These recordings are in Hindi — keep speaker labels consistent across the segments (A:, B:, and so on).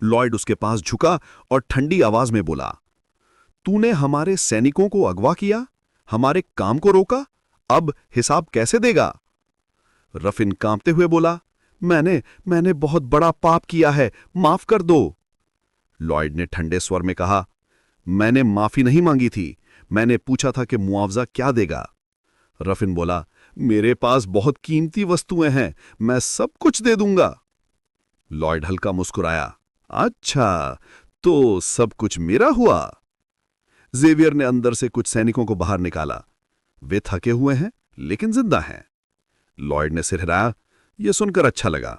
A: लॉयड उसके पास झुका और ठंडी आवाज में बोला, तूने हमारे सैनिकों को अगवा किया, हमारे काम को रोका, अब हिसाब कैसे देगा? रफिन कांपते हुए बोला, मैंने बहुत बड़ा पाप किया है, माफ कर दो। लॉयड ने ठंडे स्वर में कहा, मैंने माफी नहीं मांगी थी, मैंने पूछा था कि मुआवजा क्या देगा। रफिन बोला, मेरे पास बहुत कीमती वस्तुएं हैं, मैं सब कुछ दे दूंगा। लॉयड हल्का मुस्कुराया, अच्छा, तो सब कुछ मेरा हुआ। जेवियर ने अंदर से कुछ सैनिकों को बाहर निकाला। वे थके हुए हैं लेकिन जिंदा हैं। लॉयड ने सिर हिलाया, यह सुनकर अच्छा लगा।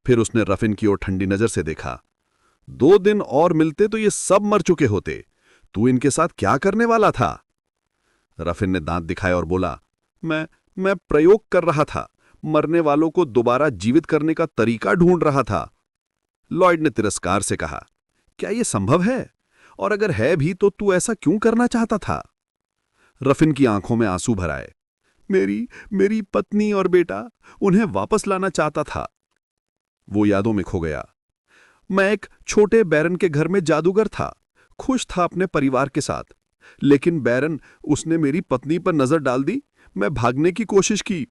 A: फिर उसने रफिन की ओर ठंडी नजर से देखा। 2 दिन और मिलते तो ये सब मर चुके होते, तू इनके साथ क्या करने वाला था? रफिन ने दांत दिखाए और बोला, मैं प्रयोग कर रहा था, मरने वालों को दोबारा जीवित करने का तरीका ढूंढ रहा था। लॉयड ने तिरस्कार से कहा, क्या यह संभव है? और अगर है भी तो तू ऐसा क्यों करना चाहता था? रफिन की आंखों में आंसू भर आए। मेरी पत्नी और बेटा, उन्हें वापस लाना चाहता था। वो यादों में खो गया। मैं एक छोटे बैरन के घर में जादूगर था, खुश था अपने परिवार के साथ। लेकिन बैरन, उसने मेरी पत्नी पर नजर डाल दी, मैं भागने की कोशिश की।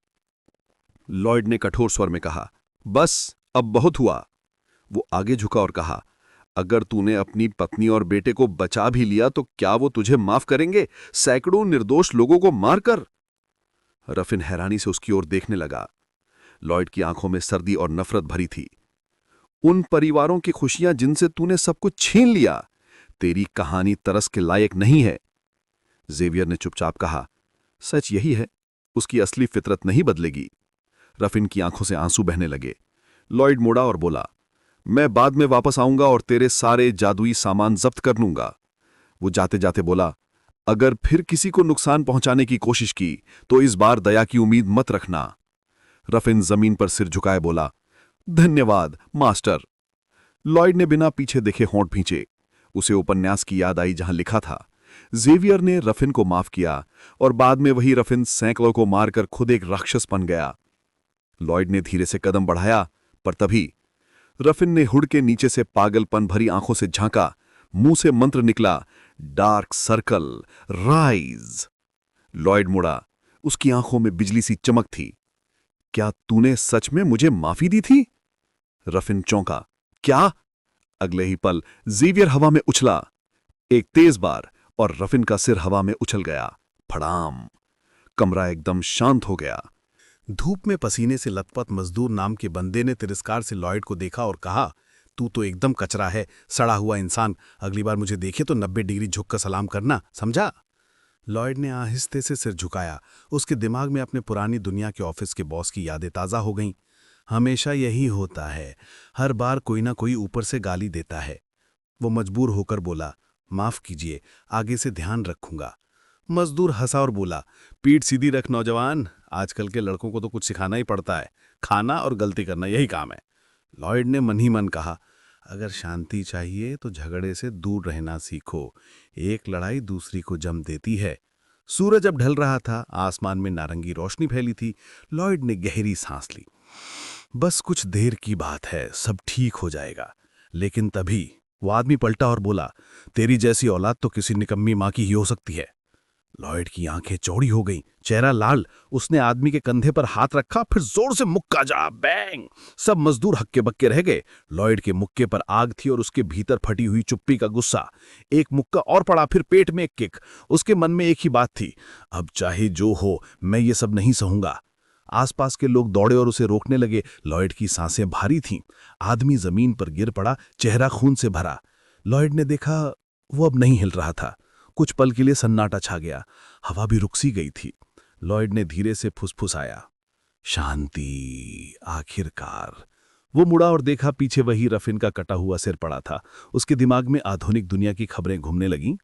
A: लॉयड ने कठोर स्वर में कहा, बस अब बहुत हुआ। वो आगे झुका और कहा, अगर तूने अपनी पत्नी और बेटे को बचा भी लिया तो क्या वो तुझे माफ करेंगे, सैकड़ों निर्दोष लोगों को मारकर? रफिन हैरानी से उसकी ओर देखने लगा। लॉयड की आंखों में सर्दी और नफरत भरी थी। उन परिवारों की खुशियां जिनसे तूने सब कुछ छीन लिया, तेरी कहानी तरस के लायक नहीं है। जेवियर ने चुपचाप कहा, सच यही है, उसकी असली फितरत नहीं बदलेगी। रफिन की आंखों से आंसू बहने लगे। लॉयड मुड़ा और बोला, मैं बाद में वापस आऊंगा और तेरे सारे जादुई सामान जब्त कर लूंगा। वो जाते जाते बोला, अगर फिर किसी को नुकसान पहुंचाने की कोशिश की तो इस बार दया की उम्मीद मत रखना। रफिन जमीन पर सिर झुकाए बोला, धन्यवाद मास्टर। लॉयड ने बिना पीछे देखे होंठ भींचे। उसे उपन्यास की याद आई जहां लिखा था, जेवियर ने रफिन को माफ किया और बाद में वही रफिन सैकड़ों को मारकर खुद एक राक्षस बन गया। लॉयड ने धीरे से कदम बढ़ाया, पर तभी रफिन ने हुड के नीचे से पागलपन भरी आंखों से झांका। मुंह से मंत्र निकला, डार्क सर्कल राइज। लॉयड मुड़ा, उसकी आंखों में बिजली सी चमक थी। क्या तूने सच में मुझे माफी दी थी? रफिन चौंका, क्या? अगले ही पल जेवियर हवा में उछला, एक तेज बार, और रफिन का सिर हवा में उछल गया। फड़ाम! कमरा एकदम शांत हो गया।
B: धूप में पसीने से लथपथ मजदूर नाम के बंदे ने तिरस्कार से लॉयड को देखा और कहा, तू तो एकदम कचरा है, सड़ा हुआ इंसान। अगली बार मुझे देखे तो 90 डिग्री झुककर सलाम करना, समझा? लॉयड ने आहिस्ते से सिर झुकाया। उसके दिमाग में अपने पुरानी दुनिया के ऑफिस के बॉस की यादें ताज़ा हो गईं। हमेशा यही होता है, हर बार कोई ना कोई ऊपर से गाली देता है। वो मजबूर होकर बोला, माफ कीजिए, आगे से ध्यान रखूंगा। मजदूर हंसा और बोला, पीठ सीधी रख नौजवान, आजकल के लड़कों को तो कुछ सिखाना ही पड़ता है, खाना और गलती करना यही काम है। लॉयड ने मन ही मन कहा, अगर शांति चाहिए तो झगड़े से दूर रहना सीखो, एक लड़ाई दूसरी को जम देती है। सूरज अब ढल रहा था, आसमान में नारंगी रोशनी फैली थी। लॉयड ने गहरी सांस ली। बस कुछ देर की बात है, सब ठीक हो जाएगा। लेकिन तभी वो आदमी पलटा और बोला, तेरी जैसी औलाद तो किसी निकम्मी माँ की ही हो सकती है। लॉयड की आंखें चौड़ी हो गईं, चेहरा लाल। उसने आदमी के कंधे पर हाथ रखा, फिर जोर से मुक्का जा, बैंग! सब मजदूर हक्के बक्के रह गए। लॉयड के मुक्के पर आग थी और उसके भीतर फटी हुई चुप्पी का गुस्सा। एक मुक्का और पड़ा, फिर पेट में एक किक। उसके मन में एक ही बात थी, अब चाहे जो हो, मैं ये सब नहीं सहूंगा। आसपास के लोग दौड़े और उसे रोकने लगे। लॉयड की सांसें भारी थीं। आदमी जमीन पर गिर पड़ा, चेहरा खून से भरा। लॉयड ने देखा, वो अब नहीं हिल रहा था। कुछ पल के लिए सन्नाटा छा गया, हवा भी रुक सी गई थी। लॉयड ने धीरे से फुसफुसाया, शांति, आखिरकार। वो मुड़ा और देखा, पीछे वही रफिन का कटा हुआ सिर पड़ा था। उसके दिमाग में आधुनिक दुनिया की खबरें घूमने लगीं।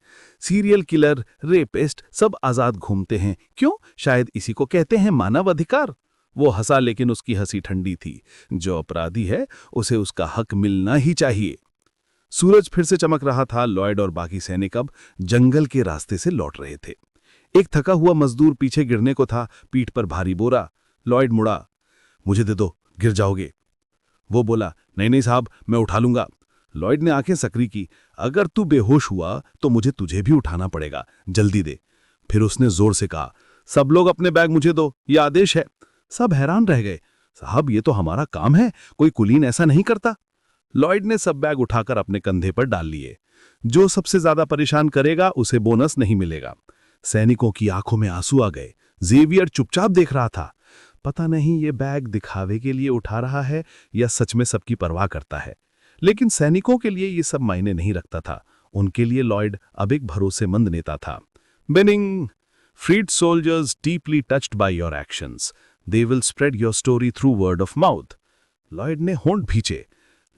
B: सीरियल किलर, रेपिस्ट, सब आजाद घूमते हैं। क्यों? शायद इसी को कहते हैं मानव अधिकार। वो हंसा, लेकिन उसकी हंसी ठंडी थी। जो अपराधी है उसे उसका हक मिलना ही चाहिए। सूरज फिर से चमक रहा था। लॉयड और बाकी सैनिक अब जंगल के रास्ते से लौट रहे थे। एक थका हुआ मजदूर पीछे गिरने को था, पीठ पर भारी बोरा। लॉयड मुड़ा, मुझे दे दो, गिर जाओगे। वो बोला, नहीं नहीं साहब, मैं उठा लूंगा। लॉयड ने आंखें सकरी की। अगर तू बेहोश हुआ तो मुझे तुझे भी उठाना पड़ेगा, जल्दी दे। फिर उसने जोर से कहा, सब लोग अपने बैग मुझे दो, ये आदेश है। सब हैरान रह गए। साहब, ये तो हमारा काम है, कोई कुलीन ऐसा नहीं करता। लॉयड ने सब बैग उठाकर अपने कंधे पर डाल लिए। जो सबसे ज्यादा परेशान करेगा उसे बोनस नहीं मिलेगा। सैनिकों की आंखों में आंसू आ गए। जेवियर चुपचाप देख रहा था। पता नहीं ये बैग दिखावे के लिए उठा रहा है या सच में सबकी परवाह करता है। लेकिन सैनिकों के लिए ये सब मायने नहीं रखता था। उनके लिए लॉयड अब एक भरोसेमंद नेता था। Binning, freed soldiers deeply touched by your actions. They will spread your story through word of mouth. Lloyd ने होंठ भींचे।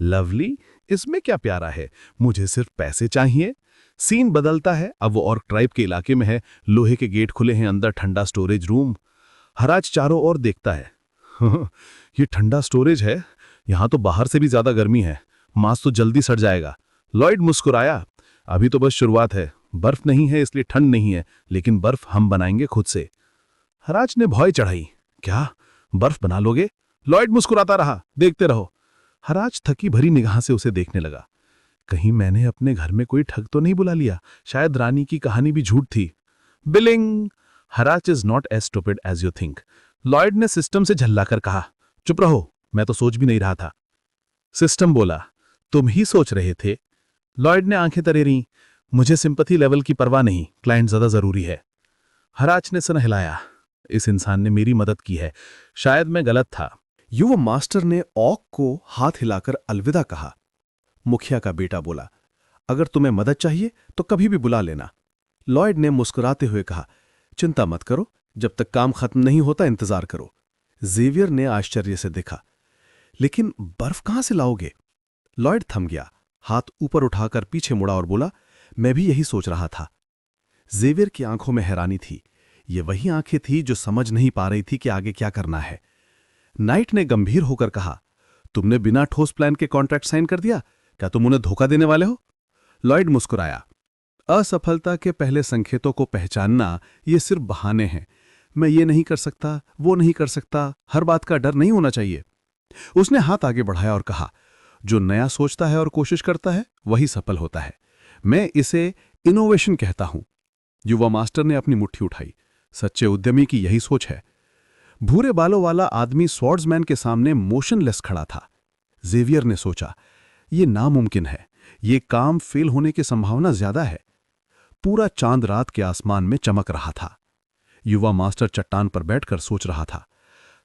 B: लवली, इसमें क्या प्यारा है, मुझे सिर्फ पैसे चाहिए। सीन बदलता है। अब वो ऑर्क ट्राइब के इलाके में है। लोहे के गेट खुले हैं, अंदर ठंडा स्टोरेज रूम। हराज चारों ओर देखता है। ये ठंडा स्टोरेज है, यहां तो बाहर से भी ज्यादा गर्मी है। मांस तो जल्दी सड़ जाएगा। लॉयड मुस्कुराया। अभी तो बस शुरुआत है। बर्फ नहीं है इसलिए ठंड नहीं है, लेकिन बर्फ हम बनाएंगे खुद से। हराज ने भौं चढ़ाई। क्या बर्फ बना लोगे? लॉयड मुस्कुराता रहा। देखते रहो। हराज थकी भरी निगाह से उसे देखने लगा। कहीं मैंने अपने घर में कोई ठग तो नहीं बुला लिया? शायद रानी की कहानी भी झूठ थी। Billing, Haraj is not as stupid as you think. Lloyd ने सिस्टम से झल्लाकर कहा। चुप रहो, मैं तो सोच भी नहीं रहा था। सिस्टम बोला, तुम ही सोच रहे थे। लॉयड ने आंखें तरेरी। मुझे सिंपैथी लेवल की परवाह नहीं, क्लाइंट ज्यादा जरूरी है। हराज ने सर हिलाया। इस इंसान ने मेरी मदद की है, शायद मैं गलत था।
C: युवा मास्टर ने ऑक को हाथ हिलाकर अलविदा कहा। मुखिया का बेटा बोला, अगर तुम्हें मदद चाहिए तो कभी भी बुला लेना। लॉयड ने मुस्कुराते हुए कहा, चिंता मत करो, जब तक काम खत्म नहीं होता इंतजार करो। जेवियर ने आश्चर्य से देखा, लेकिन बर्फ कहां से लाओगे? लॉयड थम गया, हाथ ऊपर उठाकर पीछे मुड़ा और बोला, मैं भी यही सोच रहा था। जेवियर की आंखों में हैरानी थी। ये वही आंखें थी जो समझ नहीं पा रही थी कि आगे क्या करना है। नाइट ने गंभीर होकर कहा, तुमने बिना ठोस प्लान के कॉन्ट्रैक्ट साइन कर दिया? क्या तुम उन्हें धोखा देने वाले हो? लॉयड मुस्कुराया। असफलता के पहले संकेतों को पहचानना ये सिर्फ बहाने हैं। मैं ये नहीं कर सकता, वो नहीं कर सकता, हर बात का डर नहीं होना चाहिए। उसने हाथ आगे बढ़ाया और कहा, जो नया सोचता है और कोशिश करता है वही सफल होता है। मैं इसे इनोवेशन कहता हूं। युवा मास्टर ने अपनी मुट्ठी उठाई। सच्चे उद्यमी की यही सोच है। भूरे बालों वाला आदमी स्वॉर्ड्समैन के सामने मोशनलेस खड़ा था। जेवियर ने सोचा, ये नामुमकिन है, ये काम फेल होने की संभावना ज्यादा है। पूरा चांद रात के आसमान में चमक रहा था। युवा मास्टर चट्टान पर बैठकर सोच रहा था,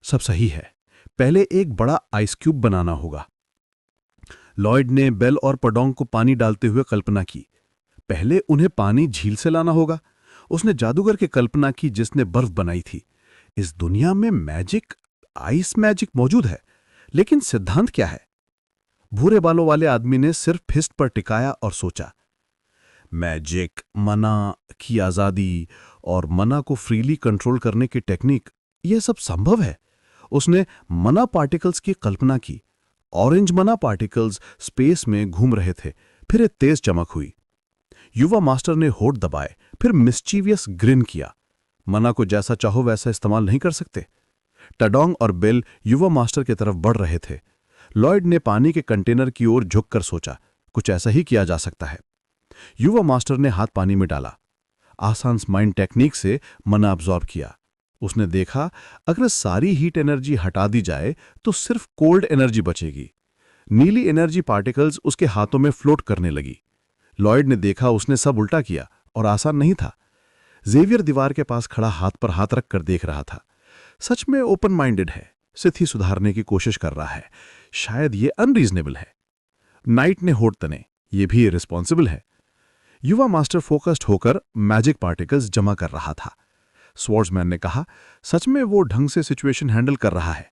C: सब सही है, पहले एक बड़ा आइस क्यूब बनाना होगा। लॉयड ने बेल और पडोंग को पानी डालते हुए कल्पना की। पहले उन्हें पानी झील से लाना होगा। उसने जादूगर की कल्पना की जिसने बर्फ बनाई थी। इस दुनिया में मैजिक, आइस मैजिक मौजूद है, लेकिन सिद्धांत क्या है? भूरे बालों वाले आदमी ने सिर्फ फिस्ट पर टिकाया और सोचा, मैजिक, मना की आजादी और मना को फ्रीली कंट्रोल करने की टेक्निक, यह सब संभव है। उसने मना पार्टिकल्स की कल्पना की। ऑरेंज मना पार्टिकल्स स्पेस में घूम रहे थे। फिर एक तेज चमक हुई। युवा मास्टर ने होठ दबाए, फिर मिस्चीवियस ग्रिन किया। मना को जैसा चाहो वैसा इस्तेमाल नहीं कर सकते। टडोंग और बेल युवा मास्टर की तरफ बढ़ रहे थे। लॉयड ने पानी के कंटेनर की ओर झुककर सोचा, कुछ ऐसा ही किया जा सकता है। युवा मास्टर ने हाथ पानी में डाला। आसान माइंड टेक्निक से मना अब्सॉर्ब किया। उसने देखा, अगर सारी हीट एनर्जी हटा दी जाए तो सिर्फ कोल्ड एनर्जी बचेगी। नीली एनर्जी पार्टिकल्स उसके हाथों में फ्लोट करने लगी। लॉयड ने देखा, उसने सब उल्टा किया और आसान नहीं था। जेवियर दीवार के पास खड़ा हाथ पर हाथ रखकर देख रहा था। सच में ओपन माइंडेड है, स्थिति सुधारने की कोशिश कर रहा है। शायद ये अनरीजनेबल है। नाइट ने होठ तने, ये भी इररिस्पॉन्सिबल है। युवा मास्टर फोकस्ड होकर मैजिक पार्टिकल्स जमा कर रहा था। स्वॉर्ड्समैन ने कहा, सच में वो ढंग से सिचुएशन हैंडल कर रहा है।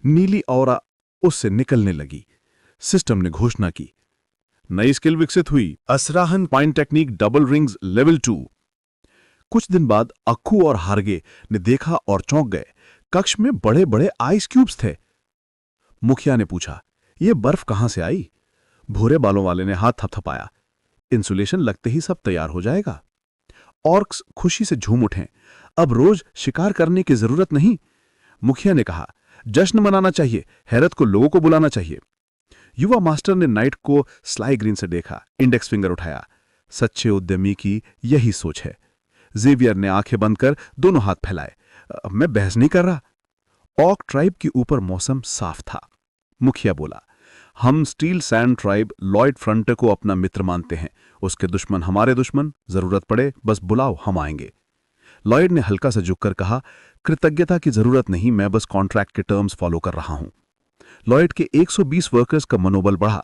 C: नीली ऑरा उससे निकलने लगी। सिस्टम ने घोषणा की, नई स्किल विकसित हुई, असराहन pine technique double rings level 2। कुछ दिन बाद अक्खू और हार्गे ने देखा और चौंक गए। कक्ष में बड़े बड़े आइस क्यूब्स थे। मुखिया ने पूछा, ये बर्फ कहां से आई? भूरे बालों वाले ने हाथ थपथपाया। इंसुलेशन लगते ही सब तैयार हो जाएगा। ऑर्क्स खुशी से झूम उठे। अब रोज शिकार करने की जरूरत नहीं। मुखिया ने कहा, जश्न मनाना चाहिए, हैरत को लोगों को बुलाना चाहिए। युवा मास्टर ने नाइट को स्लाई ग्रीन से देखा, इंडेक्स फिंगर उठाया। सच्चे उद्यमी की यही सोच है। जेवियर ने आंखें बंद कर दोनों हाथ फैलाए। मैं बहस नहीं कर रहा। ऑक ट्राइब के ऊपर मौसम साफ था। मुखिया बोला, हम steel sand tribe Lloyd frontier को अपना मित्र मानते हैं। उसके दुश्मन हमारे दुश्मन, जरूरत पड़े बस बुलाओ, हम आएंगे। लॉयड ने हल्का सा झुककर कहा, कृतज्ञता की जरूरत नहीं, मैं बस कॉन्ट्रैक्ट के टर्म्स फॉलो कर रहा हूं। लॉयड के 120 वर्कर्स का मनोबल बढ़ा।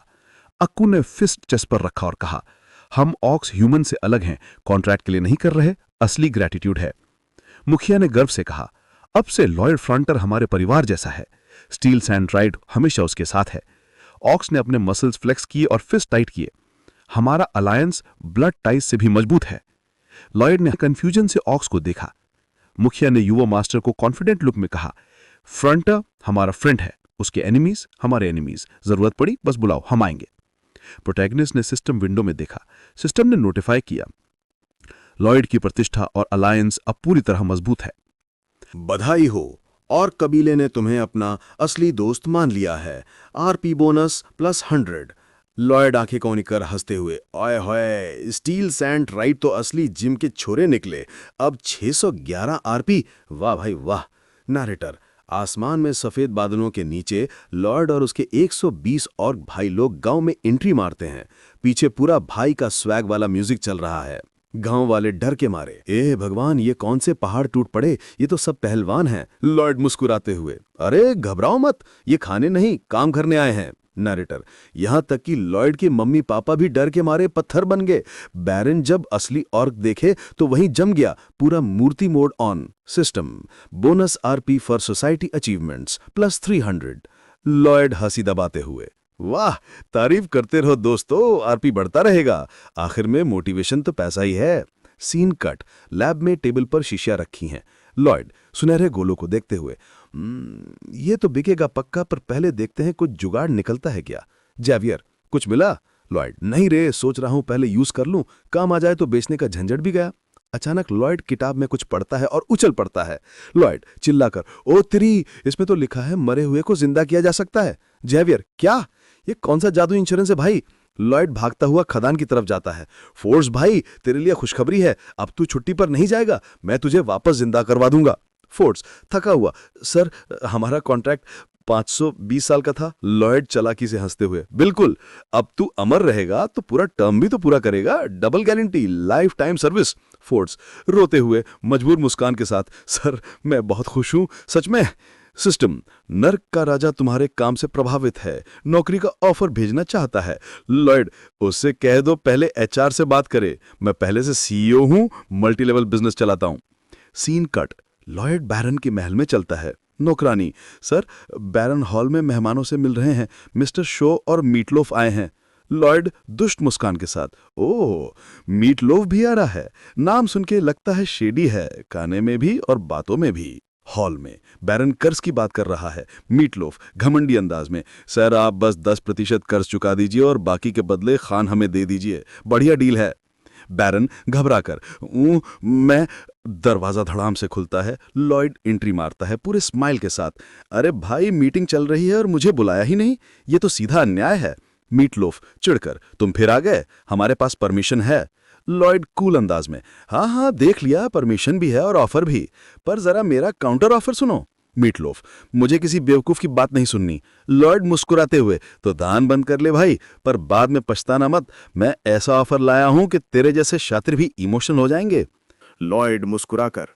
C: अक्कू ने फिस्ट चेस्ट पर रखा और कहा, हम ऑक्स ह्यूमन से अलग हैं, कॉन्ट्रैक्ट के लिए नहीं कर रहे, असली ग्रेटिट्यूड है। मुखिया ने गर्व से कहा, अब से लॉयड फ्रंटर हमारे परिवार जैसा है। स्टील सैंड ट्राइब हमेशा उसके साथ है। ऑक्स ने अपने मसल्स फ्लेक्स किए और फिस्ट टाइट किए। हमारा अलायंस ब्लड टाइज से भी मजबूत है। लॉयड ने कंफ्यूजन से ऑक्स को देखा। मुखिया ने युवा मास्टर को कॉन्फिडेंट लुक में कहा, फ्रंटर हमारा फ्रेंड है, उसके एनिमीज हमारे एनिमीज, जरूरत पड़ी बस बुलाओ, हम आएंगे। प्रोटैगनिस्ट ने सिस्टम विंडो में देखा। सिस्टम ने नोटिफाई किया, लॉयड की प्रतिष्ठा और अलायंस अब पूरी तरह मजबूत है।
D: बधाई हो, और कबीले ने तुम्हें अपना असली दोस्त मान लिया है। RP bonus +100। लॉयड आंखें कौनी कर हंसते हुए, ओए होए, स्टील सैंड राइट तो असली जिम के छोरे निकले। अब 611 आरपी, वाह भाई वाह। नरेटर, आसमान में सफेद बादलों के नीचे लॉर्ड और उसके 120 और भाई लोग गांव में एंट्री मारते हैं। पीछे पूरा भाई का स्वैग वाला म्यूजिक चल रहा है। गांव वाले डर के मारे, ए भगवान, ये कौन से पहाड़ टूट पड़े, ये तो सब पहलवान हैं। लॉर्ड मुस्कुराते हुए, अरे घबराओ मत, ये खाने नहीं काम करने आए हैं। नरेटर, यहां तक कि लॉयड के मम्मी पापा भी डर के मारे पत्थर बन गए। बैरन जब असली ऑर्क देखे तो वहीं जम गया, पूरा मूर्ति mode on. System, bonus RP for society achievements +300। Lloyd हंसी दबाते हुए, वाह, तारीफ करते रहो दोस्तों, आरपी बढ़ता रहेगा। आखिर में मोटिवेशन तो पैसा ही है। सीन कट, लैब में टेबल पर शीशियां रखी हैं। लॉयड सुनहरे गोलों को देखते हुए, ये तो बिकेगा पक्का, पर पहले देखते हैं कुछ जुगाड़ निकलता है क्या। जेवियर, कुछ मिला? लॉयड, नहीं रे, सोच रहा हूं पहले यूज कर लूं, काम आ जाए तो बेचने का झंझट भी गया। अचानक लॉयड किताब में कुछ पढ़ता है और उछल पड़ता है। लॉयड चिल्लाकर, ओ तेरी, इसमें तो लिखा है मरे हुए को जिंदा किया जा सकता है। जेवियर, क्या? ये कौन सा जादू इंश्योरेंस है भाई? लॉयड भागता हुआ खदान की तरफ जाता है। फोर्स भाई, तेरे लिए खुशखबरी है, अब तू छुट्टी पर नहीं जाएगा, मैं तुझे वापस जिंदा करवा दूंगा। फोर्स थका हुआ, सर हमारा कॉन्ट्रैक्ट 520 साल का था। लॉयड चालाकी से हंसते हुए, बिल्कुल, अब तू अमर रहेगा तो पूरा टर्म भी तो पूरा करेगा, double guarantee, life time service. Force रोते हुए मजबूर मुस्कान के साथ, सर मैं बहुत खुश हूं, सच में। सिस्टम, नर्क का राजा तुम्हारे काम से प्रभावित है, नौकरी का ऑफर भेजना चाहता है। लॉयड, उससे कह दो पहले एचआर से बात करे, मैं पहले से सीईओ हूं, मल्टी लेवल बिजनेस चलाता हूं। सीन कट, लॉयड बैरन के महल में चलता है। नौकरानी, सर बैरन हॉल में मेहमानों से मिल रहे हैं, मिस्टर शो और मीटलोफ आए हैं। लॉयड दुष्ट मुस्कान के साथ, ओह मीटलोफ भी आ रहा है, नाम सुन के लगता है शेडी है, खाने में भी और बातों में भी। हॉल में बैरन कर्ज की बात कर रहा है। मीटलोफ घमंडी अंदाज में, सर आप बस 10% कर्ज चुका दीजिए और बाकी के बदले खान हमें दे दीजिए, बढ़िया डील है। बैरन घबराकर, मैं। दरवाजा धड़ाम से खुलता है। लॉयड एंट्री मारता है पूरे स्माइल के साथ, अरे भाई मीटिंग चल रही है और मुझे बुलाया ही नहीं, ये तो सीधा अन्याय है। मीटलोफ चिढ़कर, तुम फिर आ गए, हमारे पास परमिशन है। लॉयड कूल अंदाज में, हाँ हाँ देख लिया, परमिशन भी है और ऑफर भी, पर जरा मेरा काउंटर ऑफर सुनो। मीटलोफ, मुझे किसी बेवकूफ की बात नहीं सुननी। लॉयड मुस्कुराते हुए, तो दान बंद कर ले भाई, पर बाद में पछताना मत, मैं ऐसा ऑफर लाया हूं कि तेरे जैसे शातिर भी इमोशनल हो जाएंगे। लॉयड मुस्कुराकर,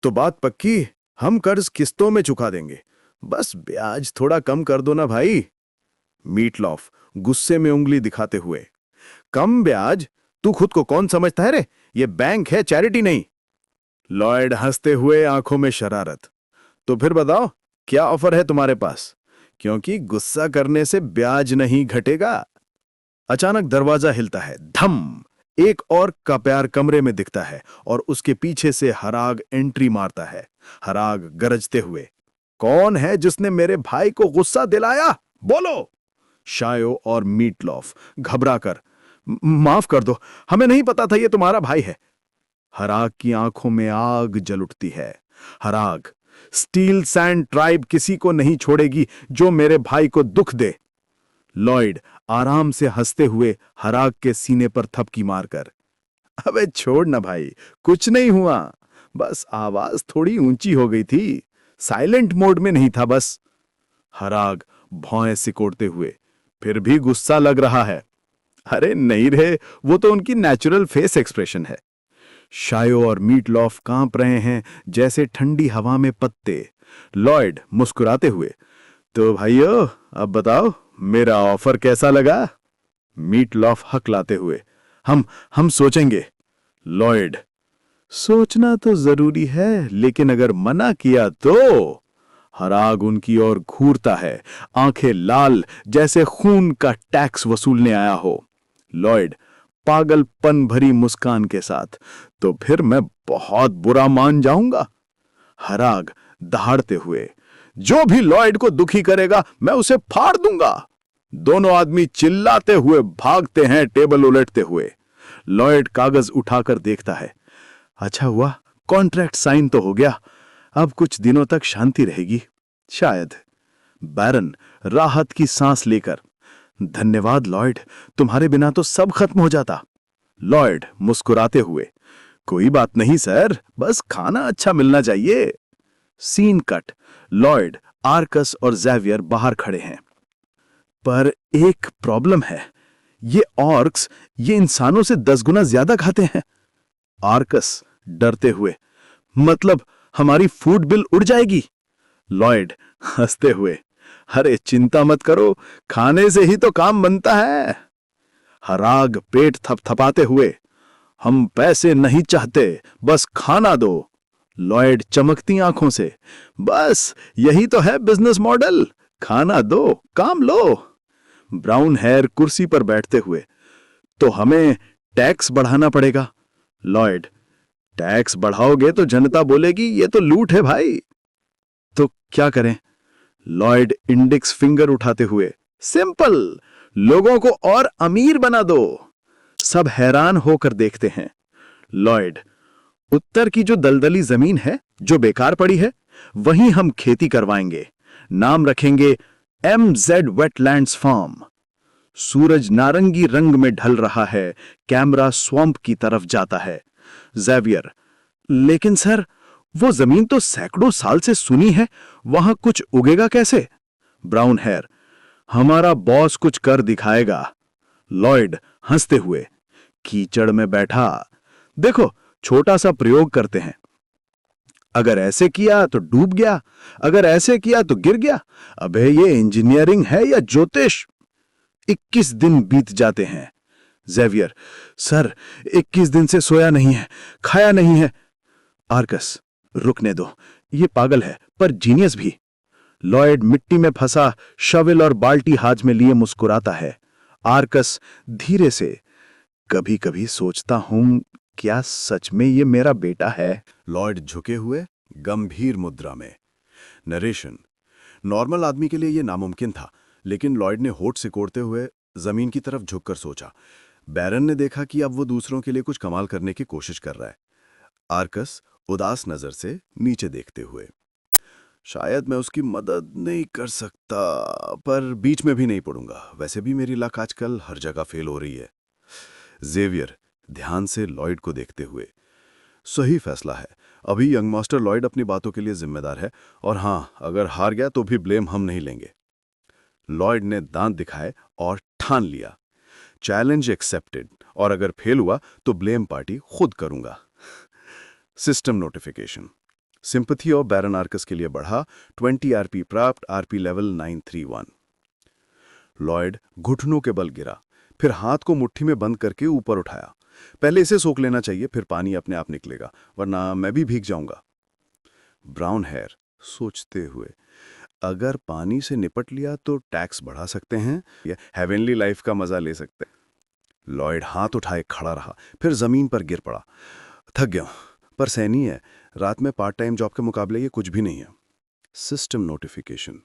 D: तो बात पक्की, हम कर्ज किस्तों में चुका देंगे, बस ब्याज थोड़ा कम कर दो ना भाई। मीटलॉफ गुस्से में उंगली दिखाते हुए, कम ब्याज? तू खुद को कौन समझता है रे, ये बैंक है, चैरिटी नहीं। लॉयड हंसते हुए, आंखों में शरारत, तो फिर बताओ क्या ऑफर है तुम्हारे पास, क्योंकि गुस्सा करने से ब्याज नहीं घटेगा। अचानक दरवाजा हिलता है, धम, एक और का प्यार कमरे में दिखता है और उसके पीछे से हराग एंट्री मारता है। हराग गरजते हुए, कौन है जिसने मेरे भाई को गुस्सा दिलाया, बोलो। शायो और मीटलॉफ घबराकर, माफ कर दो, हमें नहीं पता था ये तुम्हारा भाई है। हराग की आंखों में आग जल उठती है। हराग, स्टील सैंड ट्राइब किसी को नहीं छोड़ेगी जो मेरे भाई को दुख दे। लॉयड आराम से हंसते हुए हराग के सीने पर थपकी मारकर। अबे छोड़ ना भाई, कुछ नहीं हुआ, बस आवाज थोड़ी ऊंची हो गई थी, साइलेंट मोड में नहीं था बस। हराग भौएं सिकोड़ते हुए, फिर भी गुस्सा लग रहा है। अरे नहीं रे, वो तो उनकी नेचुरल फेस एक्सप्रेशन है। शायो और मीट लॉफ कांप रहे हैं जैसे ठंडी हवा में पत्ते। लॉयड मुस्कुराते हुए, तो भाइयों अब बताओ मेरा ऑफर कैसा लगा? मीट लॉफ हकलाते हुए, हम सोचेंगे। लॉयड, सोचना तो जरूरी है, लेकिन अगर मना किया तो? हराग उनकी ओर घूरता है, आंखें लाल जैसे खून का टैक्स वसूलने आया हो। लॉयड पागलपन भरी मुस्कान के साथ, तो फिर मैं बहुत बुरा मान जाऊंगा। हराग दहाड़ते हुए, जो भी लॉयड को दुखी करेगा मैं उसे फाड़ दूंगा। दोनों आदमी चिल्लाते हुए भागते हैं, टेबल उलटते हुए। लॉयड कागज उठाकर देखता है। अच्छा हुआ, कॉन्ट्रैक्ट साइन तो हो गया, अब कुछ दिनों तक शांति रहेगी शायद। बैरन राहत की सांस लेकर, धन्यवाद लॉयड, तुम्हारे बिना तो सब खत्म हो जाता। लॉयड मुस्कुराते हुए, कोई बात नहीं सर, बस खाना अच्छा मिलना चाहिए। सीन कट, लॉयड, आर्कस और ज़ेवियर बाहर खड़े हैं। पर एक प्रॉब्लम है, ये ऑर्क्स ये इंसानों से 10 गुना ज्यादा खाते हैं। आर्कस डरते हुए, मतलब हमारी फूड बिल उड़ जाएगी। लॉयड हंसते हुए, अरे चिंता मत करो, खाने से ही तो काम बनता है। हराग पेट थपथपाते हुए, हम पैसे नहीं चाहते, बस खाना दो। लॉयड चमकती आंखों से, बस यही तो है बिजनेस मॉडल, खाना दो, काम लो। ब्राउन हेयर कुर्सी पर बैठते हुए, तो हमें टैक्स बढ़ाना पड़ेगा। लॉयड, टैक्स बढ़ाओगे तो जनता बोलेगी ये तो लूट है भाई। तो क्या करें? लॉयड इंडेक्स फिंगर उठाते हुए, सिंपल, लोगों को और अमीर बना दो। सब हैरान होकर देखते हैं। लॉयड, उत्तर की जो दलदली जमीन है जो बेकार पड़ी है, वहीं हम खेती करवाएंगे। नाम रखेंगे MZ वेटलैंड्स फार्म। सूरज नारंगी रंग में ढल रहा है, कैमरा स्वैम्प की तरफ जाता है। ज़ेवियर, लेकिन सर, वो जमीन तो सैकड़ों साल से सुनी है, वहां कुछ उगेगा कैसे? ब्राउन हेयर, हमारा बॉस कुछ कर दिखाएगा। लॉयड हंसते हुए, कीचड़ में बैठा, देखो छोटा सा प्रयोग करते हैं, अगर ऐसे किया तो डूब गया, अगर ऐसे किया तो गिर गया। अबे ये इंजीनियरिंग है या ज्योतिष? 21 दिन बीत जाते हैं। ज़ेवियर, सर 21 दिन से सोया नहीं है, खाया नहीं है। आर्कस, रुकने दो, ये पागल है पर जीनियस भी। लॉयड मिट्टी में फंसा शवल और बाल्टी हाथ में लिए मुस्कुराता है। आर्कस धीरे से, कभी कभी सोचता हूं क्या सच में ये मेरा बेटा है?
B: लॉयड झुके हुए गंभीर मुद्रा में। नरेशन, नॉर्मल आदमी के लिए यह नामुमकिन था, लेकिन लॉयड ने होठ सिकोड़ते हुए जमीन की तरफ झुककर सोचा। बैरन ने देखा कि अब वो दूसरों के लिए कुछ कमाल करने की कोशिश कर रहा है। आर्कस उदास नजर से नीचे देखते हुए, शायद मैं उसकी मदद नहीं कर सकता, पर बीच में भी नहीं पड़ूंगा, वैसे भी मेरी लक आजकल हर जगह फेल हो रही है। ज़ेवियर ध्यान से लॉयड को देखते हुए, सही फैसला है, अभी यंग मास्टर लॉयड अपनी बातों के लिए जिम्मेदार है, और हाँ, अगर हार गया तो भी ब्लेम हम नहीं लेंगे। लॉयड ने दांत दिखाए और ठान लिया, चैलेंज एक्सेप्टेड, और अगर फेल हुआ तो ब्लेम पार्टी खुद करूंगा। सिस्टम नोटिफिकेशन, सिंपथी और बैरन आर्कस के लिए बढ़ा, 20 RP प्राप्त, RP लेवल 931। लॉयड घुटनों के बल गिरा, फिर हाथ को मुट्ठी में बंद करके ऊपर उठाया। पहले इसे सोख लेना चाहिए, फिर पानी अपने आप निकलेगा, वरना मैं भी भीग जाऊंगा। ब्राउन हेयर सोचते हुए, अगर पानी से निपट लिया तो टैक्स बढ़ा सकते हैं या हेवनली लाइफ का मजा ले सकते हैं। लॉयड हाथ उठाए खड़ा रहा, फिर जमीन पर गिर पड़ा। थक गया, पर सैनी है, रात में पार्ट टाइम जॉब के मुकाबले ये कुछ भी नहीं है। सिस्टम नोटिफिकेशन,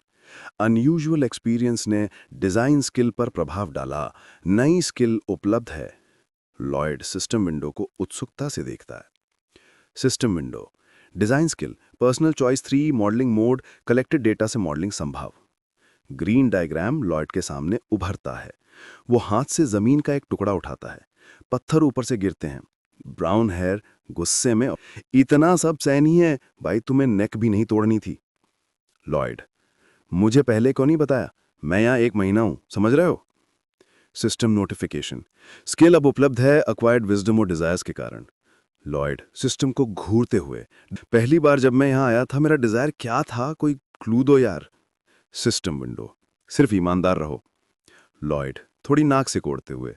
B: अनयूजुअल एक्सपीरियंस ने डिजाइन स्किल पर प्रभाव डाला, नई स्किल उपलब्ध है। लॉयड सिस्टम विंडो को उत्सुकता से देखता है। System window, design skill, personal choice 3, modelling mode, collected data से मॉडलिंग संभव।
D: ग्रीन डायग्राम लॉयड के सामने उभरता है। वो हाथ से जमीन का एक टुकड़ा उठाता है। पत्थर ऊपर से गिरते हैं। ब्राउन हेयर गुस्से में, इतना सब सहन ही है भाई, तुम्हें नेक भी नहीं तोड़नी थी। लॉयड, मुझे पहले क्यों नहीं बताया? मैं यहाँ 1 महीना हूं, समझ रहे हो? सिस्टम नोटिफिकेशन, स्किल अब उपलब्ध है अक्वायर्ड विजडम और डिजायर्स के कारण। लॉयड सिस्टम को घूरते हुए, पहली बार जब मैं यहाँ आया था मेरा डिजायर क्या था, कोई क्लू दो यार। सिस्टम विंडो, सिर्फ ईमानदार रहो। लॉयड थोड़ी नाक से कोड़ते हुए,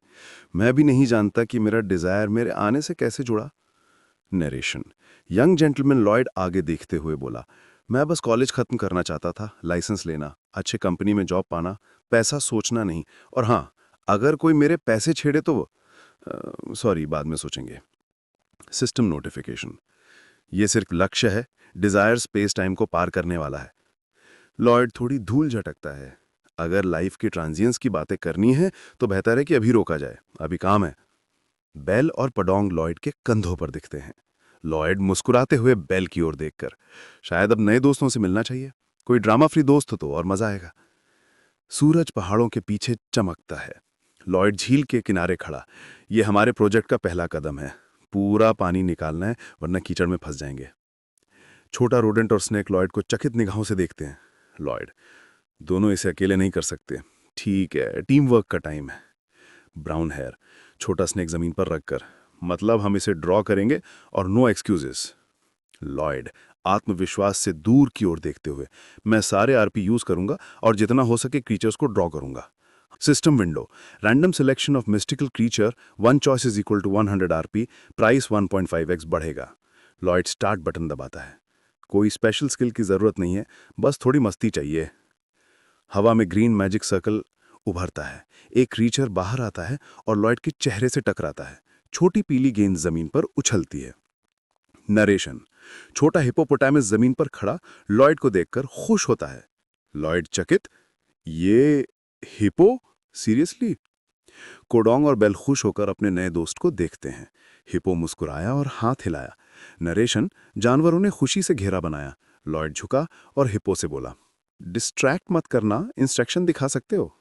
D: मैं भी नहीं जानता कि मेरा डिजायर मेरे आने से कैसे जुड़ा। नरेशन, यंग जेंटलमैन लॉयड आगे देखते हुए बोला, मैं बस कॉलेज खत्म करना चाहता था, लाइसेंस लेना, अच्छे कंपनी में जॉब पाना, पैसा सोचना नहीं। और हाँ, अगर कोई मेरे पैसे छेड़े तो सॉरी, बाद में सोचेंगे। सिस्टम नोटिफिकेशन, ये सिर्फ लक्ष्य है, डिजायर स्पेस टाइम को पार करने वाला है। लॉयड थोड़ी धूल झटकता है, अगर लाइफ की ट्रांजियंस की बातें करनी है तो बेहतर है कि अभी रोका जाए, अभी काम है। बेल और पडोंग लॉयड के कंधों पर दिखते हैं। लॉयड मुस्कुराते हुए बेल की ओर देखकर, शायद अब नए दोस्तों से मिलना चाहिए, कोई ड्रामा फ्री दोस्त हो तो और मजा आएगा। सूरज पहाड़ों के पीछे चमकता है। लॉयड झील के किनारे खड़ा, ये हमारे प्रोजेक्ट का पहला कदम है, पूरा पानी निकालना है वरना कीचड़ में फंस जाएंगे। छोटा रोडेंट और स्नेक लॉयड को चकित निगाहों से देखते हैं। लॉयड, दोनों इसे अकेले नहीं कर सकते। ठीक है, टीम वर्क का टाइम है। ब्राउन हेयर, छोटा स्नेक जमीन पर रखकर, मतलब हम इसे ड्रॉ करेंगे और नो एक्सक्यूजेस। लॉयड आत्मविश्वास से दूर की ओर देखते हुए, मैं सारे आरपी यूज करूंगा और जितना हो सके क्रीचर्स को ड्रॉ करूंगा। System window, random selection of mystical creature, 1 choice is equal to 100 RP, price 1.5x बढ़ेगा। लॉयड स्टार्ट बटन दबाता है। कोई स्पेशल स्किल की जरूरत नहीं है, बस थोड़ी मस्ती चाहिए। हवा में ग्रीन मैजिक सर्कल उभरता है, एक क्रीचर बाहर आता है और लॉयड के चेहरे से टकराता है। छोटी पीली गेंद जमीन पर उछलती है। नरेशन, छोटा हिप्पोपोटामस जमीन पर खड़ा लॉयड को देखकर खुश होता है। लॉयड चकित, ये हिप्पो, सीरियसली? कोडोंग और बेल खुश होकर अपने नए दोस्त को देखते हैं। हिप्पो मुस्कुराया और हाथ हिलाया। नरेशन, जानवरों ने खुशी से घेरा बनाया। लॉयड झुका और हिप्पो से बोला, डिस्ट्रैक्ट मत करना, इंस्ट्रक्शन दिखा सकते हो।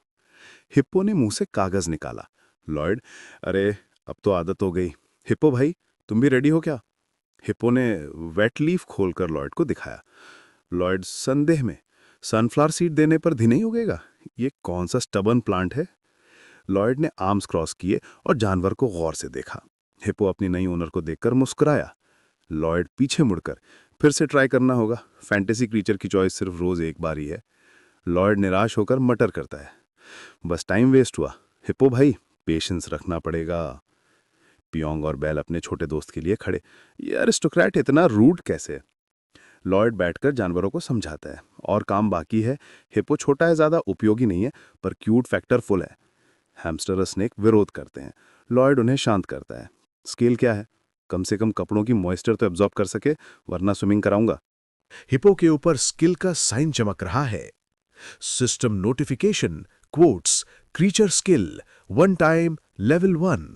D: हिप्पो ने मुंह से कागज निकाला। लॉयड, अरे अब तो आदत हो गई। हिप्पो भाई, तुम भी रेडी हो क्या? हिप्पो ने वेट लीफ खोलकर लॉयड को दिखाया। लॉयड संदेह में, सनफ्लावर सीड देने पर भी नहीं उगेगा, ये कौन सा स्टबर्न प्लांट है? लॉयड ने आर्म्स क्रॉस किए और जानवर को गौर से देखा। हिप्पो अपनी नई ओनर को देखकर मुस्कुराया। लॉयड पीछे मुड़कर, फिर से ट्राई करना होगा, फैंटेसी क्रीचर की चॉइस सिर्फ रोज एक बार ही है। लॉयड निराश होकर मटर करता है, बस टाइम वेस्ट हुआ। हिप्पो भाई, पेशेंस रखना पड़ेगा। पियोंग और बेल अपने छोटे दोस्त के लिए खड़े, ये अरिस्टोक्रेट इतना रूड कैसे? लॉयड बैठकर जानवरों को समझाता है, और काम बाकी है। हिप्पो छोटा है, ज्यादा उपयोगी नहीं है, पर क्यूट फैक्टर फुल है। हैमस्टर और स्नेक विरोध करते हैं। लॉयड उन्हें शांत करता है। स्केल क्या है? कम से कम कपड़ों की मॉइस्चर तो एब्जॉर्ब कर सके, वरना स्विमिंग कराऊंगा।
B: हिप्पो के ऊपर स्किल का साइन चमक रहा है। System notification, quotes, creature skill, 1 time, level 1।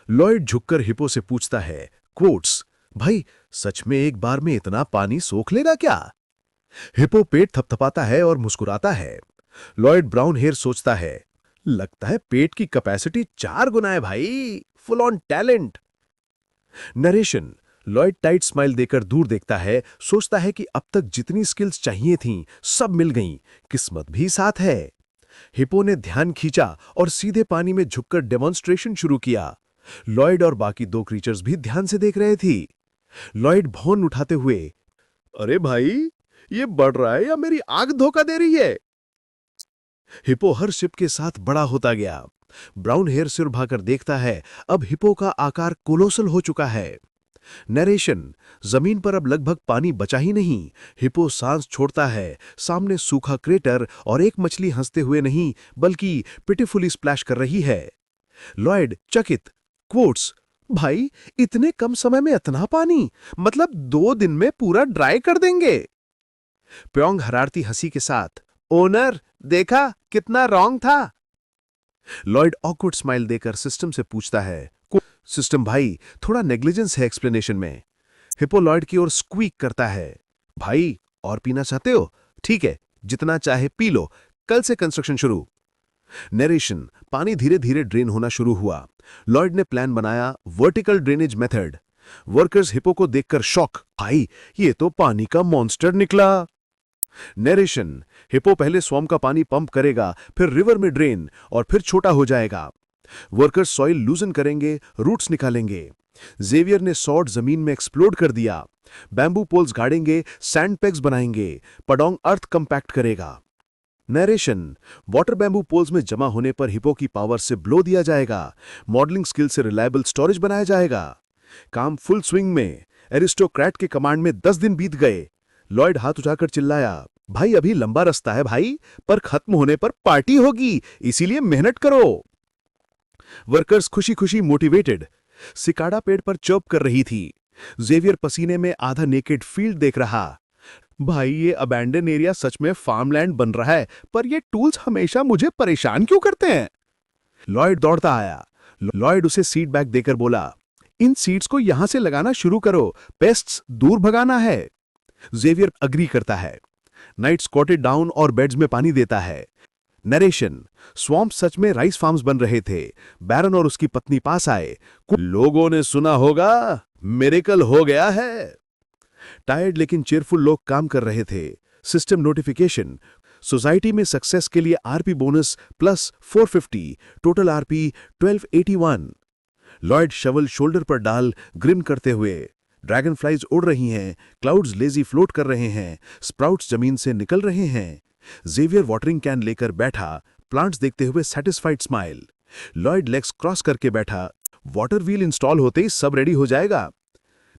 B: Lloyd झुककर हिप्पो से पूछता है, क्वोट्स, भाई सच में एक बार में इतना पानी सोख लेगा क्या? हिप्पो पेट थपथपाता है और मुस्कुराता है। लॉयड ब्राउन हेयर सोचता है, लगता है पेट की कैपेसिटी 4 गुना है भाई, full on talent. Narration, Lloyd tight smile देकर दूर देखता है, सोचता है कि अब तक जितनी स्किल्स चाहिए थीं सब मिल गईं, किस्मत भी साथ है। हिप्पो ने ध्यान खींचा और सीधे पानी में झुककर डेमोन्स्ट्रेशन शुरू किया। लॉयड और बाकी 2 क्रीचर्स भी ध्यान से देख रहे थी। लॉयड भौं उठाते हुए, अरे भाई, ये बढ़ रहा है या मेरी आंख धोखा दे रही है? हिप्पो हर सिप के साथ बड़ा होता गया। ब्राउन हेयर सिर भाकर देखता है, अब हिप्पो का आकार कोलोसल हो चुका है। नरेशन, जमीन पर अब लगभग पानी बचा ही नहीं। हिप्पो सांस छोड़ता है। सामने सूखा क्रेटर और एक मछली हंसते हुए नहीं बल्कि पिटिफुली स्प्लैश कर रही है। लॉयड चकित, क्वोट्स, भाई इतने कम समय में इतना पानी, मतलब 2 दिन में पूरा ड्राई कर देंगे। प्योंग हरारती हंसी के साथ, ओनर देखा कितना रॉन्ग था। लॉयड ऑकवर्ड स्माइल देकर सिस्टम से पूछता है, सिस्टम भाई थोड़ा नेग्लिजेंस है एक्सप्लेनेशन में। हिप्पो लॉयड की ओर स्क्वीक करता है, भाई और पीना चाहते हो? ठीक है, जितना चाहे पी लो, कल से कंस्ट्रक्शन शुरू। नरेशन, पानी धीरे धीरे ड्रेन होना शुरू हुआ। लॉयड ने प्लान बनाया, vertical drainage method. Workers hippo को देखकर शॉक, भाई ये तो पानी का मॉन्स्टर निकला। नरेशन, हिप्पो पहले स्वॉर्म का पानी पंप करेगा, फिर रिवर में ड्रेन और फिर छोटा हो जाएगा। वर्कर्स सॉइल लूजन करेंगे, रूट्स निकालेंगे। जेवियर ने सॉर्ड जमीन में एक्सप्लोड कर दिया। बैम्बू पोल्स गाड़ेंगे, सैंड पेग्स बनाएंगे, पडोंग अर्थ कंपैक्ट करेगा। नरेशन, वाटर बैम्बू पोल्स में जमा होने पर हिप्पो की पावर से ब्लो दिया जाएगा। मॉडलिंग स्किल से रिलायबल स्टोरेज बनाया जाएगा। काम फुल स्विंग में। एरिस्टोक्रेट के कमांड में 10 दिन बीत गए। लॉयड हाथ उठाकर चिल्लाया, भाई अभी लंबा रास्ता है भाई, पर खत्म होने पर पार्टी होगी, इसीलिए मेहनत करो। वर्कर्स खुशी खुशी मोटिवेटेड। सिकाडा पेड़ पर चर्प कर रही थी। जेवियर पसीने में आधा नेकेड फील्ड देख रहा। भाई ये अबैंडन एरिया सच में फार्मलैंड बन रहा है, पर ये टूल्स हमेशा मुझे परेशान क्यों करते हैं? लॉयड दौड़ता आया। लॉयड उसे सीड बैग देकर बोला, इन सीड्स को यहां से लगाना शुरू करो, पेस्ट्स दूर भगाना है। जेवियर अग्री करता है। नाइट स्क्वाटेड डाउन और बेड्स में पानी देता है। नरेशन, स्वॉम्प सच में राइस फार्म्स बन रहे थे। बैरन और उसकी पत्नी पास आए। लोगों ने सुना होगा, मिरेकल हो गया है। टायर्ड लेकिन चेयरफुल लोग काम कर रहे थे। सिस्टम नोटिफिकेशन, सोसाइटी में सक्सेस के लिए RP bonus plus 450, total RP 1281। Lloyd shovel shoulder पर डाल ग्रिम करते हुए, ड्रैगन फ्लाइज उड़ रही हैं, क्लाउड्स लेजी फ्लोट कर रहे हैं, स्प्राउट्स जमीन से निकल रहे हैं। जेवियर वाटरिंग कैन लेकर बैठा, प्लांट्स देखते हुए satisfied smile. Lloyd legs cross करके बैठा, वाटर व्हील इंस्टॉल होते ही सब रेडी हो जाएगा।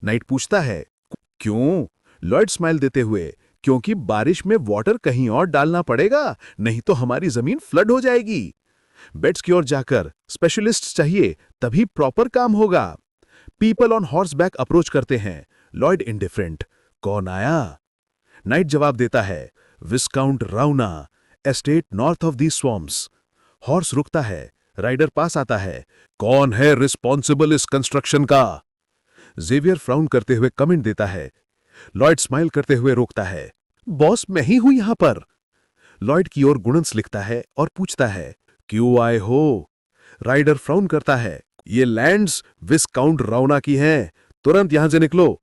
B: नाइट पूछता है, क्यों? लॉयड स्माइल देते हुए, क्योंकि बारिश में वाटर कहीं और डालना पड़ेगा, नहीं तो हमारी जमीन फ्लड हो जाएगी। बेड्स की ओर जाकर, स्पेशलिस्ट चाहिए, तभी प्रॉपर काम होगा। People on horse back approach करते हैं। लॉयड इंडिफरेंट, कौन आया? नाइट जवाब देता है, viscount Rauna, estate north of the swamps. Horse रुकता है। राइडर पास आता है, कौन है रिस्पॉन्सिबल इस कंस्ट्रक्शन का? जेवियर फ्राउन करते हुए कमेंट देता है। लॉयड स्माइल करते हुए रोकता है, बॉस मैं ही हूं यहां पर। लॉयड की ओर गुणंस लिखता है और पूछता है, क्यों आए हो? राइडर फ्राउन करता है, ये लैंड्स विस्काउंट राउना की हैं, तुरंत यहां से निकलो।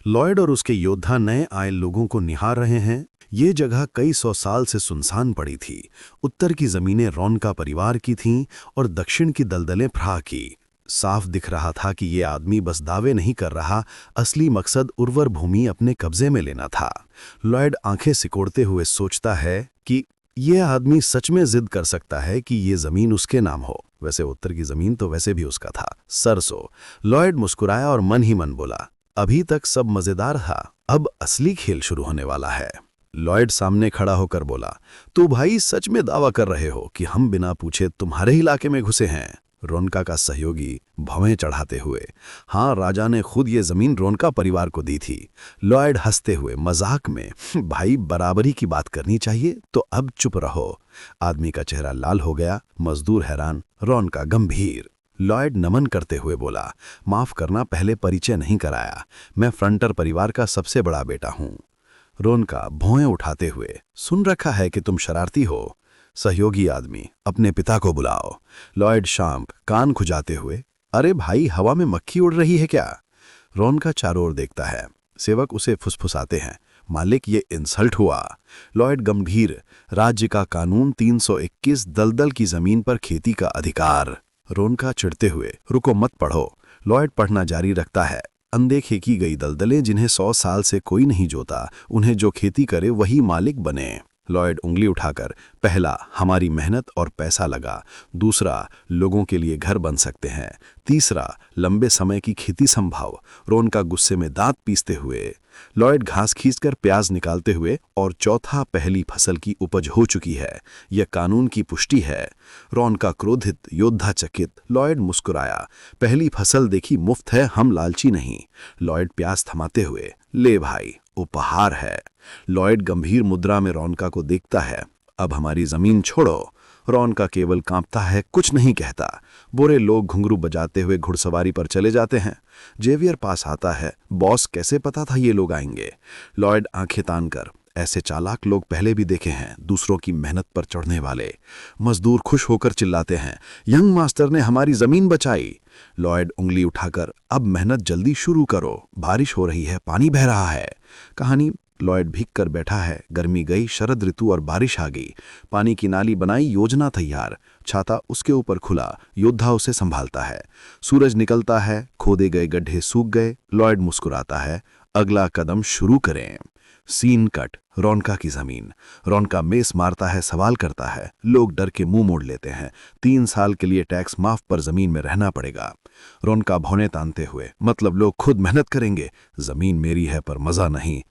C: लॉयड और उसके योद्धा नए आए लोगों को निहार रहे हैं। ये जगह कई 100 साल से सुनसान पड़ी थी। उत्तर की जमीनें रॉनका परिवार की थीं और दक्षिण की दलदलें फ्रा की। साफ दिख रहा था कि ये आदमी बस दावे नहीं कर रहा, असली मकसद उर्वर भूमि अपने कब्जे में लेना था। लॉयड आंखें सिकोड़ते हुए सोचता है कि ये आदमी सच में जिद कर सकता है कि ये जमीन उसके नाम हो। वैसे उत्तर की जमीन तो वैसे भी उसका था। सरसों। लॉयड मुस्कुराया और मन ही मन बोला, अभी तक सब मजेदार था, अब असली खेल शुरू होने वाला है। लॉयड सामने खड़ा होकर बोला, तू भाई सच में दावा कर रहे हो कि हम बिना पूछे तुम्हारे इलाके में घुसे हैं? रोनका का सहयोगी भवें चढ़ाते हुए, हाँ, राजा ने खुद ये जमीन रोनका परिवार को दी थी। लॉयड हंसते हुए मजाक में, भाई बराबरी की बात करनी चाहिए तो अब चुप रहो। आदमी का चेहरा लाल हो गया, मजदूर हैरान, रोनका गंभीर। लॉयड नमन करते हुए बोला, माफ करना, पहले परिचय नहीं कराया, मैं फ्रंटर परिवार का सबसे बड़ा बेटा हूं। रोनका भौएं उठाते हुए, सुन रखा है कि तुम शरारती हो। सहयोगी आदमी, अपने पिता को बुलाओ। लॉयड शांप कान खुजाते हुए, अरे भाई हवा में मक्खी उड़ रही है क्या? रोनका चारों ओर देखता है। सेवक उसे फुसफुसाते हैं, मालिक ये इंसल्ट हुआ। लॉयड गंभीर, राज्य का कानून 321, दलदल की जमीन पर खेती का अधिकार। रोनका चिढ़ते हुए, रुको मत पढ़ो। लॉयड पढ़ना जारी रखता है। अनदेखे की गई दलदलें जिन्हें 100 साल से कोई नहीं जोता, उन्हें जो खेती करे वही मालिक बने। लॉयड उंगली उठाकर, पहला हमारी मेहनत और पैसा लगा, दूसरा लोगों के लिए घर बन सकते हैं, तीसरा लंबे समय की खेती संभव। रोनका गुस्से में दांत पीसते हुए, लॉयड घास खींचकर प्याज निकालते हुए, और चौथा पहली फसल की उपज हो चुकी है, यह कानून की पुष्टि है। रोनका क्रोधित, योद्धा चकित। लॉयड मुस्कुराया, पहली फसल देखी, मुफ्त है, हम लालची नहीं। लॉयड प्याज थमाते हुए, ले भाई, उपहार है। लॉयड गंभीर मुद्रा में रोनका को देखता है, अब हमारी जमीन छोड़ो। रोनका केवल कांपता है, कुछ नहीं कहता। बुरे लोग घुंघरू बजाते हुए घुड़सवारी पर चले जाते हैं। जेवियर पास आता है, बॉस कैसे पता था ये लोग आएंगे? लॉयड आंखें तान कर,
A: ऐसे चालाक लोग पहले भी देखे हैं, दूसरों की मेहनत पर चढ़ने वाले। मजदूर खुश होकर चिल्लाते हैं, यंग मास्टर ने हमारी जमीन बचाई। लॉयड उंगली उठाकर, अब मेहनत जल्दी शुरू करो, बारिश हो रही है, पानी बह रहा है। कहानी, लॉयड भीग कर बैठा है, गर्मी गई, शरद ऋतु और बारिश आ गई। पानी की नाली बनाई, योजना तैयार, छाता उसके ऊपर खुला, योद्धा उसे संभालता है। सूरज निकलता है, खोदे गए गड्ढे सूख गए। लॉयड मुस्कुराता है, अगला कदम शुरू करें। सीन कट, रौनका की जमीन। रौनका मेस मारता है, सवाल करता है। लोग डर के मुंह मोड़ लेते हैं। 3 साल के लिए टैक्स माफ पर जमीन में रहना पड़ेगा। रौनका भौने तानते हुए, मतलब लोग खुद मेहनत करेंगे, जमीन मेरी है पर मजा नहीं।